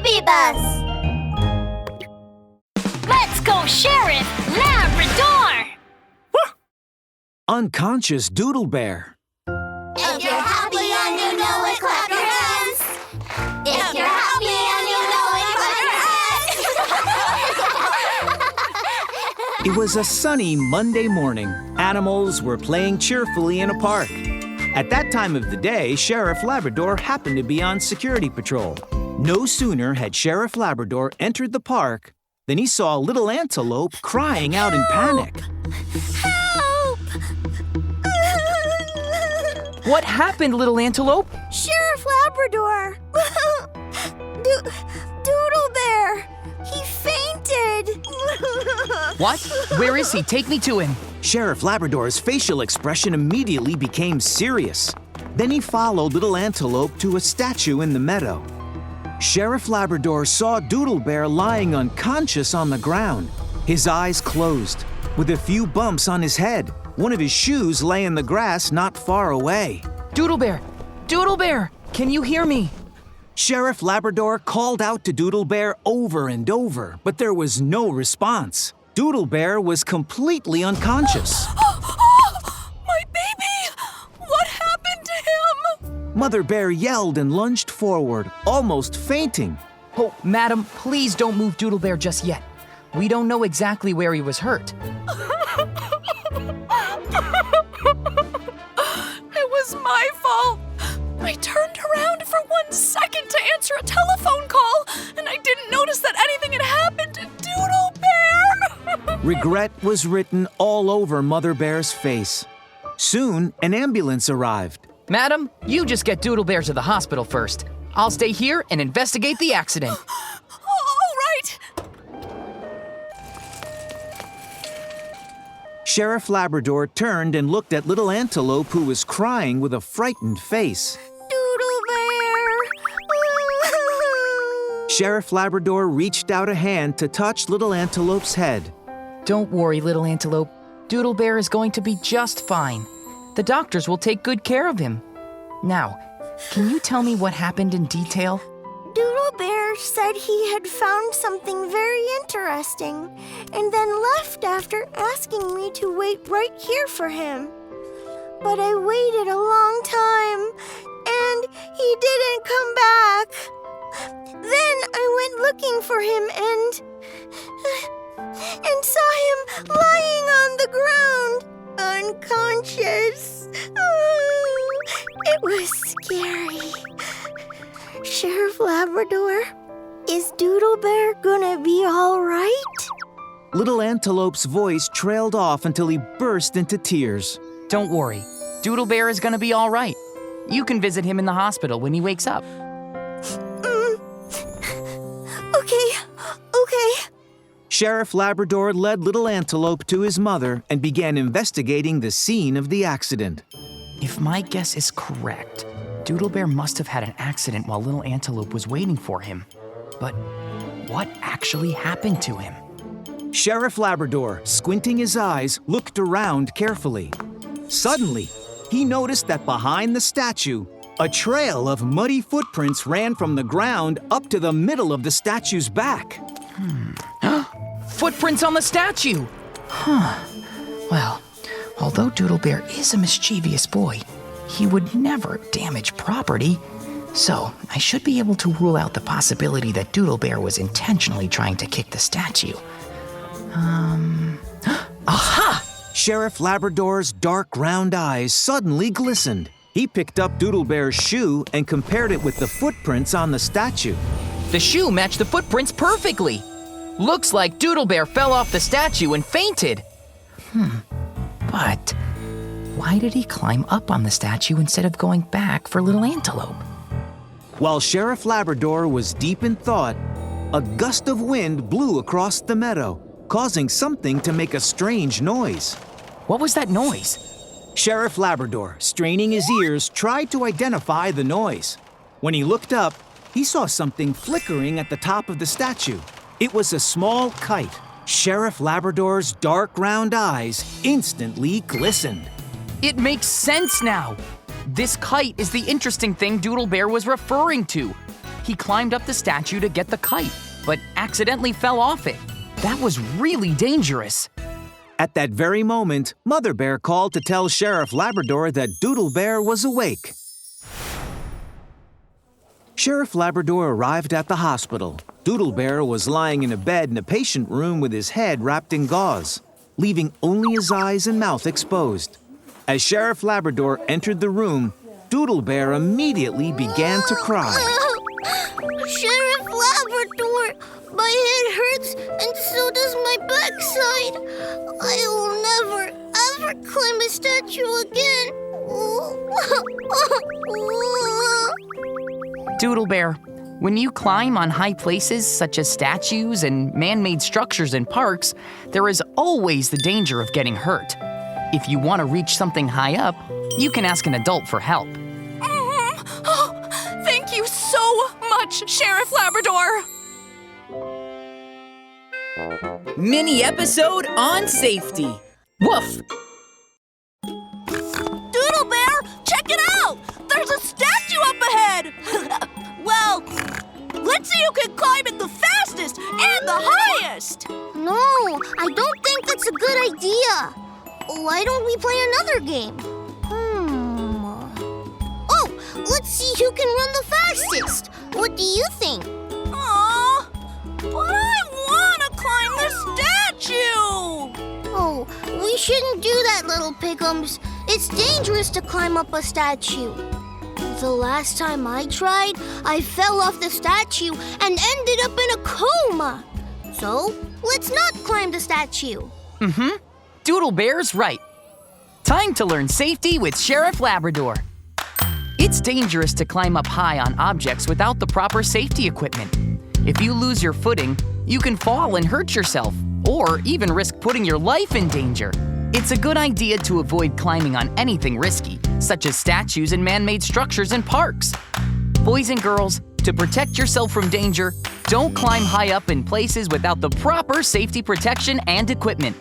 baby bus! Let's go, Sheriff Labrador! Unconscious Doodle Bear. If you're happy and you know it, clap your hands! If you're happy and you know it, clap your hands! It was a sunny Monday morning. Animals were playing cheerfully in a park. At that time of the day, Sheriff Labrador happened to be on security patrol. No sooner had Sheriff Labrador entered the park than he saw little Antelope crying out in panic. Help! What happened, little Antelope? Sheriff Labrador! Doodle Bear! He fainted! What? Where is he? Take me to him. Sheriff Labrador's facial expression immediately became serious. Then he followed little Antelope to a statue in the meadow. Sheriff Labrador saw Doodle Bear lying unconscious on the ground, his eyes closed, with a few bumps on his head. One of his shoes lay in the grass not far away. Doodle Bear! Doodle Bear! Can you hear me? Sheriff Labrador called out to Doodle Bear over and over, but there was no response. Doodle Bear was completely unconscious. My baby! What happened to him? Mother Bear yelled and lunged forward, almost fainting. Oh, madam, please don't move Doodle Bear just yet. We don't know exactly where he was hurt. It was my fault. I turned around for 1 second to answer a telephone call, and I didn't notice that anything had happened to Doodle Bear. Regret was written all over Mother Bear's face. Soon, an ambulance arrived. Madam, you just get Doodle Bear to the hospital first. I'll stay here and investigate the accident. All right. Sheriff Labrador turned and looked at little Antelope, who was crying with a frightened face. Doodle Bear. Sheriff Labrador reached out a hand to touch little Antelope's head. Don't worry, little Antelope. Doodle Bear is going to be just fine. The doctors will take good care of him. Now, can you tell me what happened in detail? Doodle Bear said he had found something very interesting and then left after asking me to wait right here for him. But I waited a long time and he didn't come back. Then I went looking for him and saw him lying on the ground, unconscious. It was scary. Sheriff Labrador, is Doodle Bear gonna be all right? Little Antelope's voice trailed off until he burst into tears. Don't worry. Doodle Bear is going to be all right. You can visit him in the hospital when he wakes up. Okay. Sheriff Labrador led little Antelope to his mother and began investigating the scene of the accident. If my guess is correct, Doodle Bear must have had an accident while little Antelope was waiting for him. But what actually happened to him? Sheriff Labrador, squinting his eyes, looked around carefully. Suddenly, he noticed that behind the statue, a trail of muddy footprints ran from the ground up to the middle of the statue's back. Footprints on the statue! Well, although Doodle Bear is a mischievous boy, he would never damage property. So, I should be able to rule out the possibility that Doodle Bear was intentionally trying to kick the statue. Aha! Sheriff Labrador's dark round eyes suddenly glistened. He picked up Doodle Bear's shoe and compared it with the footprints on the statue. The shoe matched the footprints perfectly. Looks like Doodle Bear fell off the statue and fainted. But why did he climb up on the statue instead of going back for little Antelope? While Sheriff Labrador was deep in thought, a gust of wind blew across the meadow, causing something to make a strange noise. What was that noise? Sheriff Labrador, straining his ears, tried to identify the noise. When he looked up, he saw something flickering at the top of the statue. It was a small kite. Sheriff Labrador's dark round eyes instantly glistened. It makes sense now. This kite is the interesting thing Doodle Bear was referring to. he climbed up the statue to get the kite, but accidentally fell off it. That was really dangerous. At that very moment, Mother Bear called to tell Sheriff Labrador that Doodle Bear was awake. Sheriff Labrador arrived at the hospital. Doodle Bear was lying in a bed in a patient room with his head wrapped in gauze, leaving only his eyes and mouth exposed. As Sheriff Labrador entered the room, Doodle Bear immediately began to cry. Sheriff Labrador, my head hurts and so does my backside. I will never, ever climb a statue again. Doodle Bear, when you climb on high places such as statues and man-made structures in parks, there is always the danger of getting hurt. If you want to reach something high up, you can ask an adult for help. Oh, thank you so much, Sheriff Labrador! Mini episode on safety. Woof! Doodle Bear, check it out! There's a statue up ahead! Well, let's see who can climb it the fastest and the highest! No, I don't think that's a good idea. Why don't we play another game? Oh, let's see who can run the fastest. What do you think? Aw, but I want to climb the statue! Oh, we shouldn't do that, little Pickums. It's dangerous to climb up a statue. The last time I tried, I fell off the statue and ended up in a coma. So, let's not climb the statue. Doodle Bear's right. Time to learn safety with Sheriff Labrador. It's dangerous to climb up high on objects without the proper safety equipment. If you lose your footing, you can fall and hurt yourself, or even risk putting your life in danger. It's a good idea to avoid climbing on anything risky, such as statues and man-made structures in parks. Boys and girls, to protect yourself from danger, don't climb high up in places without the proper safety protection and equipment.